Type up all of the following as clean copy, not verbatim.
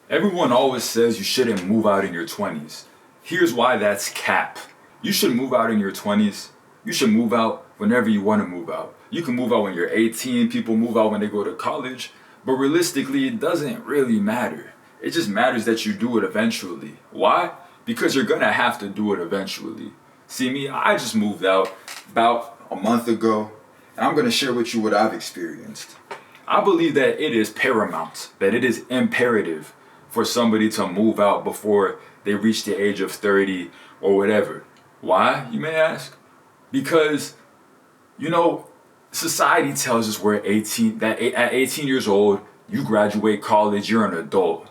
Everyone always says you shouldn't move out in your 20's. Here's why that's cap. You should move out in your 20's. You should move out whenever you want to move out. You can move out when you're 18, people move out when they go to college, but realistically, it doesn't really matter. It just matters that you do it eventually. Why? Because you're gonna have to do it eventually. See me, I just moved out about a month ago, and I'm gonna share with you what I've experienced. I believe that it is paramount, that it is imperative for somebody to move out before they reach the age of 30 or whatever. Why, you may ask? Because, society tells us we're 18, that at 18 years old, you graduate college, you're an adult.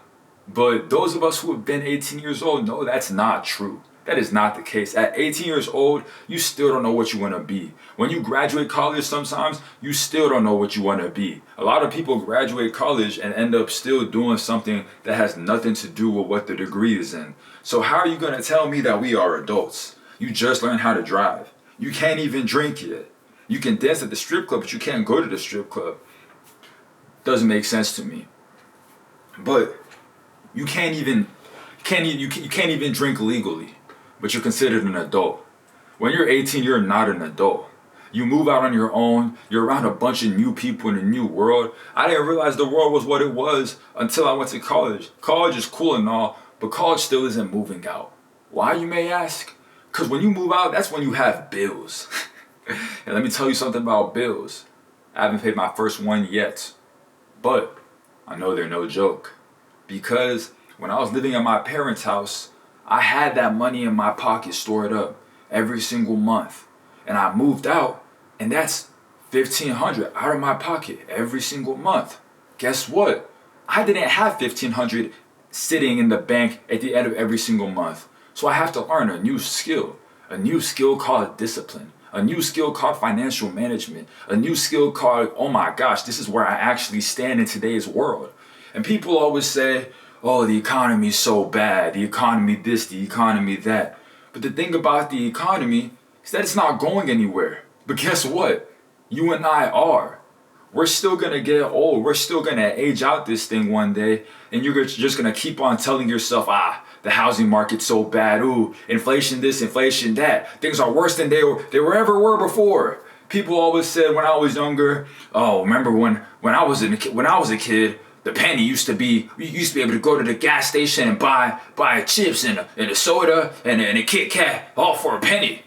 But those of us who have been 18 years old know that's not true. That is not the case. At 18 years old, you still don't know what you want to be. When you graduate college, sometimes you still don't know what you want to be. A lot of people graduate college and end up still doing something that has nothing to do with what the degree is in. So how are you going to tell me that we are adults? You just learned how to drive. You can't even drink yet. You can dance at the strip club, but you can't go to the strip club. Doesn't make sense to me. But you can't even drink legally, but you're considered an adult. When you're 18, you're not an adult. You move out on your own, you're around a bunch of new people in a new world. I didn't realize the world was what it was until I went to college. College is cool and all, but college still isn't moving out. Why, you may ask? Because when you move out, that's when you have bills. And let me tell you something about bills. I haven't paid my first one yet, but I know they're no joke. Because when I was living at my parents' house, I had that money in my pocket stored up every single month. And I moved out, and that's $1,500 out of my pocket every single month. Guess what? I didn't have $1,500 sitting in the bank at the end of every single month. So I have to learn a new skill called discipline, a new skill called financial management, a new skill called, oh my gosh, this is where I actually stand in today's world. And people always say, oh, the economy's so bad, the economy this, the economy that. But the thing about the economy is that it's not going anywhere. But guess what? You and I are. We're still gonna get old. We're still gonna age out this thing one day. And you're just gonna keep on telling yourself, the housing market's so bad. Ooh, inflation this, inflation that. Things are worse than they ever were before. People always said when I was younger, oh, remember when I was a kid, the penny used to be, you used to be able to go to the gas station and buy chips and a soda and a Kit Kat all for a penny.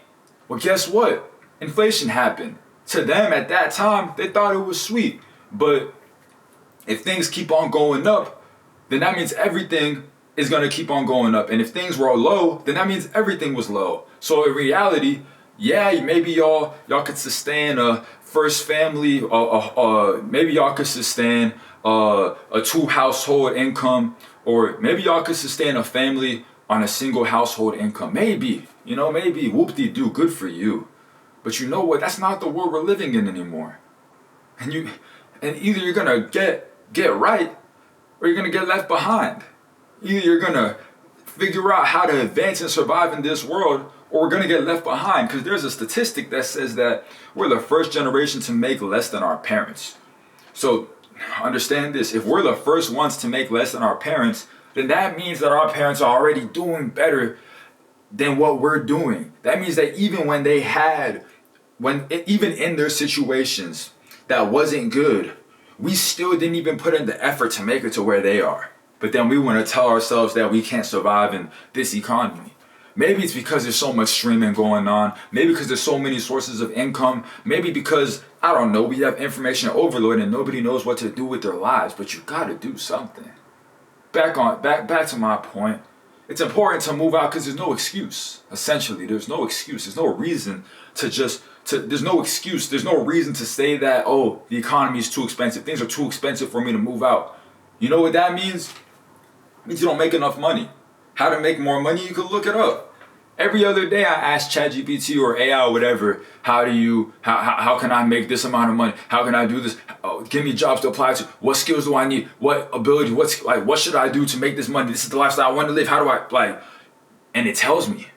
Well, guess what? Inflation happened. To them at that time, they thought it was sweet. But if things keep on going up, then that means everything is going to keep on going up. And if things were low, then that means everything was low. So in reality, yeah, maybe y'all could sustain a first family, maybe y'all could sustain a 2-household income, or maybe y'all could sustain a family on a single household income. Maybe, whoop-de-doo, good for you. But you know what? That's not the world we're living in anymore. And either you're gonna get right, or you're gonna get left behind. Either you're gonna figure out how to advance and survive in this world, or we're gonna get left behind. Because there's a statistic that says that we're the first generation to make less than our parents. So understand this: if we're the first ones to make less than our parents, then that means that our parents are already doing better than what we're doing. That means that even even in their situations that wasn't good, we still didn't even put in the effort to make it to where they are. But then we want to tell ourselves that we can't survive in this economy. Maybe it's because there's so much streaming going on. Maybe because there's so many sources of income. Maybe because, I don't know, we have information overload and nobody knows what to do with their lives. But you gotta do something. Back to my point. It's important to move out because there's no excuse. Essentially, there's no excuse. There's no reason there's no excuse. There's no reason to say that, oh, the economy is too expensive. Things are too expensive for me to move out. You know what that means? It means you don't make enough money. How to make more money, you can look it up. Every other day I ask ChatGPT or AI or whatever, how can I make this amount of money? How can I do this? Oh, give me jobs to apply to. What skills do I need? What ability? What should I do to make this money? This is the lifestyle I want to live. How do I and it tells me.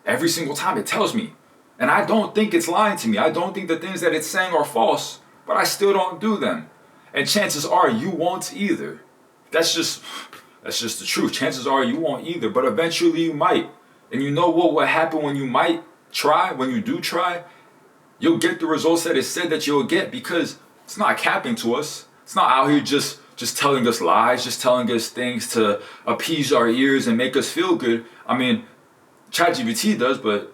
Every single time it tells me. And I don't think it's lying to me. I don't think the things that it's saying are false, but I still don't do them. And chances are you won't either. That's just That's just the truth. Chances are you won't either, but eventually you might. And you know what will happen when you might try, when you do try? You'll get the results that it said that you'll get, because it's not capping to us. It's not out here just telling us lies, just telling us things to appease our ears and make us feel good. I mean, ChatGPT does, but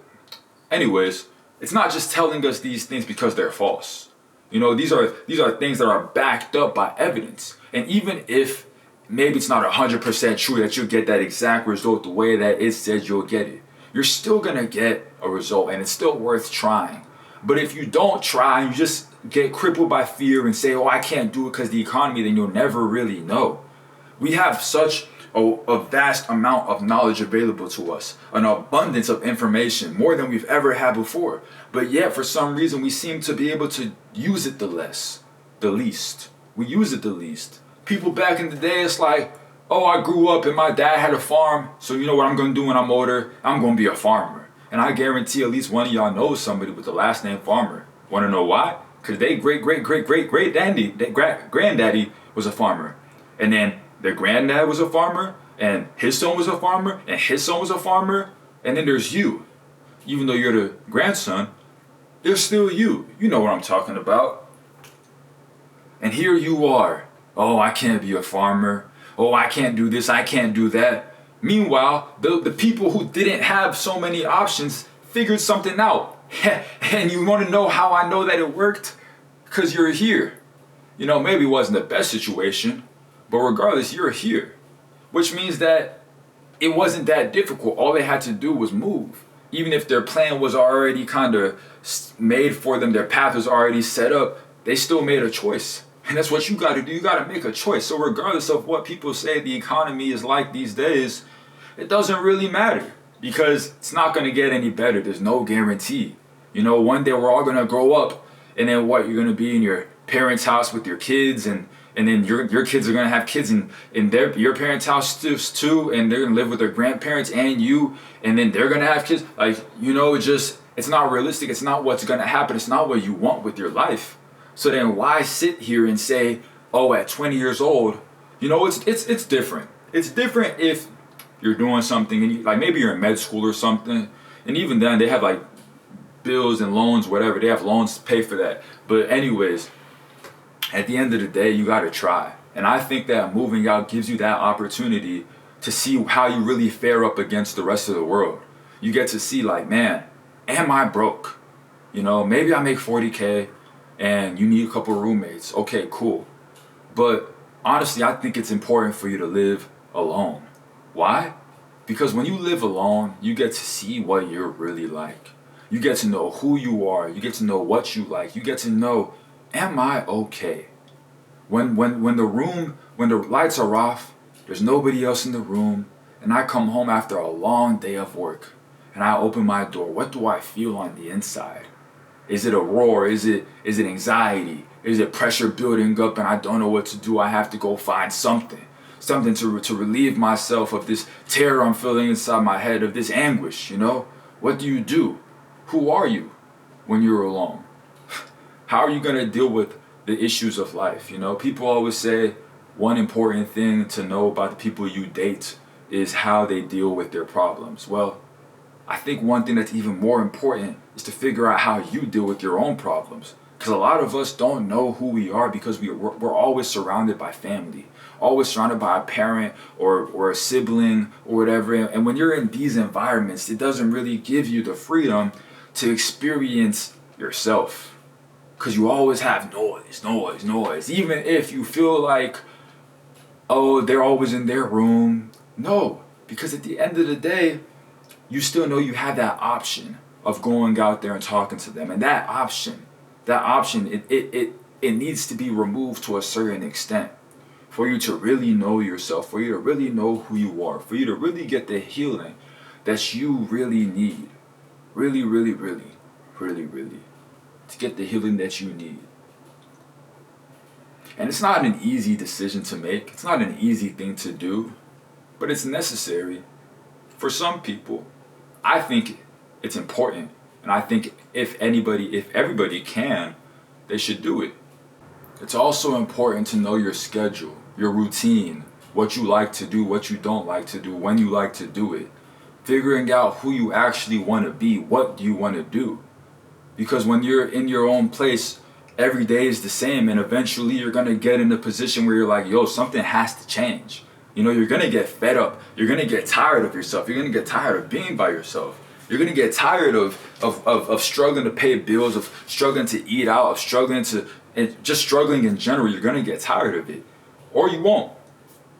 anyways, it's not just telling us these things because they're false. You know, these are things that are backed up by evidence. And even if maybe it's not 100% true that you'll get that exact result the way that it says you'll get it, you're still gonna get a result, and it's still worth trying. But if you don't try and you just get crippled by fear and say, oh, I can't do it because the economy, then you'll never really know. We have such a vast amount of knowledge available to us, an abundance of information, more than we've ever had before. But yet, for some reason, we seem to be able to use it the least. We use it the least. People back in the day, it's like, oh, I grew up and my dad had a farm, so you know what I'm going to do when I'm older? I'm going to be a farmer. And I guarantee at least one of y'all knows somebody with the last name Farmer. Want to know why? Because they granddaddy was a farmer. And then their granddad was a farmer, and his son was a farmer, and his son was a farmer. And then there's you. Even though you're the grandson, there's still you. You know what I'm talking about. And here you are. Oh, I can't be a farmer. Oh, I can't do this, I can't do that. Meanwhile, the people who didn't have so many options figured something out. And you want to know how I know that it worked? Because you're here. You know, maybe it wasn't the best situation, but regardless, you're here. Which means that it wasn't that difficult. All they had to do was move. Even if their plan was already kind of made for them, their path was already set up, they still made a choice. And that's what you got to do. You got to make a choice. So regardless of what people say the economy is like these days, it doesn't really matter, because it's not going to get any better. There's no guarantee. You know, one day we're all going to grow up, and then what? You're going to be in your parents' house with your kids, and then your kids are going to have kids in your parents' house too, and they're going to live with their grandparents and you, and then they're going to have kids. Like, you know, it's not realistic. It's not what's going to happen. It's not what you want with your life. So then why sit here and say, oh, at 20 years old, you know, it's different. It's different if you're doing something and like maybe you're in med school or something, and even then they have like bills and loans, whatever. They have loans to pay for that. But anyways, at the end of the day, you got to try. And I think that moving out gives you that opportunity to see how you really fare up against the rest of the world. You get to see like, man, am I broke? You know, maybe I make 40K. And you need a couple of roommates. Okay, cool. But honestly, I think it's important for you to live alone. Why? Because when you live alone, you get to see what you're really like. You get to know who you are. You get to know what you like. You get to know, am I okay? When the lights are off, there's nobody else in the room, and I come home after a long day of work, and I open my door, what do I feel on the inside? Is it a roar? Is it anxiety? Is it pressure building up and I don't know what to do? I have to go find something to relieve myself of this terror I'm feeling inside my head, of this anguish, you know? What do? Who are you when you're alone? How are you going to deal with the issues of life? You know, people always say one important thing to know about the people you date is how they deal with their problems. Well, I think one thing that's even more important is to figure out how you deal with your own problems. Because a lot of us don't know who we are because we're always surrounded by family, always surrounded by a parent or a sibling or whatever. And when you're in these environments, it doesn't really give you the freedom to experience yourself. Because you always have noise. Even if you feel like, oh, they're always in their room. No, because at the end of the day, you still know you have that option of going out there and talking to them. And that option, it needs to be removed to a certain extent for you to really know yourself, for you to really know who you are, for you to really get the healing that you really need. Really, to get the healing that you need. And it's not an easy decision to make. It's not an easy thing to do, but it's necessary for some people. I think it's important, and I think if everybody can, they should do it. It's also important to know your schedule, your routine, what you like to do, what you don't like to do, when you like to do it. Figuring out who you actually want to be, what do you want to do? Because when you're in your own place, every day is the same, and eventually you're going to get in a position where you're like, yo, something has to change. You know, you're going to get fed up. You're going to get tired of yourself. You're going to get tired of being by yourself. You're going to get tired of struggling to pay bills, of struggling to eat out, of struggling to, and just struggling in general. You're going to get tired of it. Or you won't.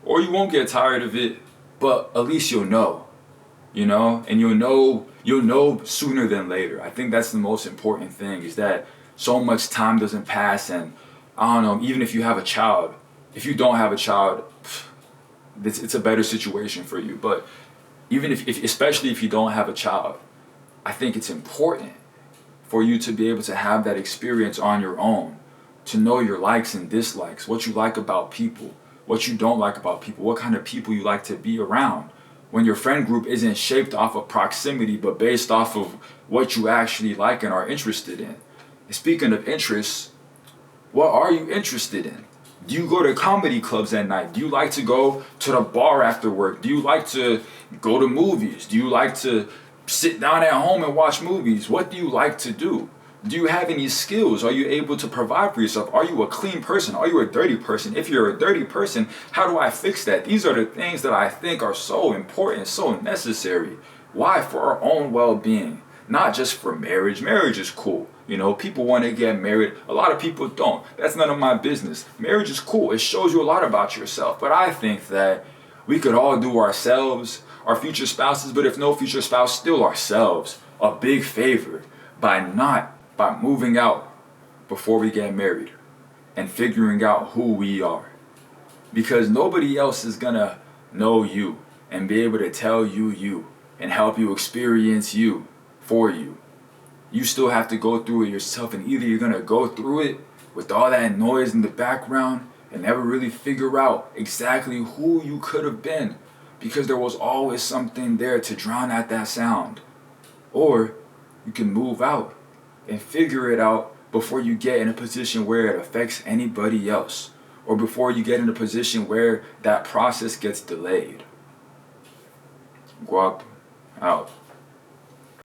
Or you won't get tired of it, but at least you'll know. You know? And you'll know sooner than later. I think that's the most important thing, is that so much time doesn't pass. And I don't know, even if you have a child, if you don't have a child, it's a better situation for you. But even if especially if you don't have a child, I think it's important for you to be able to have that experience on your own, to know your likes and dislikes, what you like about people, what you don't like about people, what kind of people you like to be around. When your friend group isn't shaped off of proximity, but based off of what you actually like and are interested in. And speaking of interests, what are you interested in? Do you go to comedy clubs at night? Do you like to go to the bar after work? Do you like to go to movies? Do you like to sit down at home and watch movies? What do you like to do? Do you have any skills? Are you able to provide for yourself? Are you a clean person? Are you a dirty person? If you're a dirty person, how do I fix that? These are the things that I think are so important, so necessary. Why? For our own well-being, not just for marriage. Marriage is cool. You know, people want to get married. A lot of people don't. That's none of my business. Marriage is cool. It shows you a lot about yourself. But I think that we could all do ourselves, our future spouses, but if no future spouse, still ourselves, a big favor by moving out before we get married and figuring out who we are. Because nobody else is gonna know you and be able to tell you and help you experience you for you. You still have to go through it yourself, and either you're gonna go through it with all that noise in the background and never really figure out exactly who you could have been, because there was always something there to drown out that sound. Or you can move out and figure it out before you get in a position where it affects anybody else, or before you get in a position where that process gets delayed. Guap out.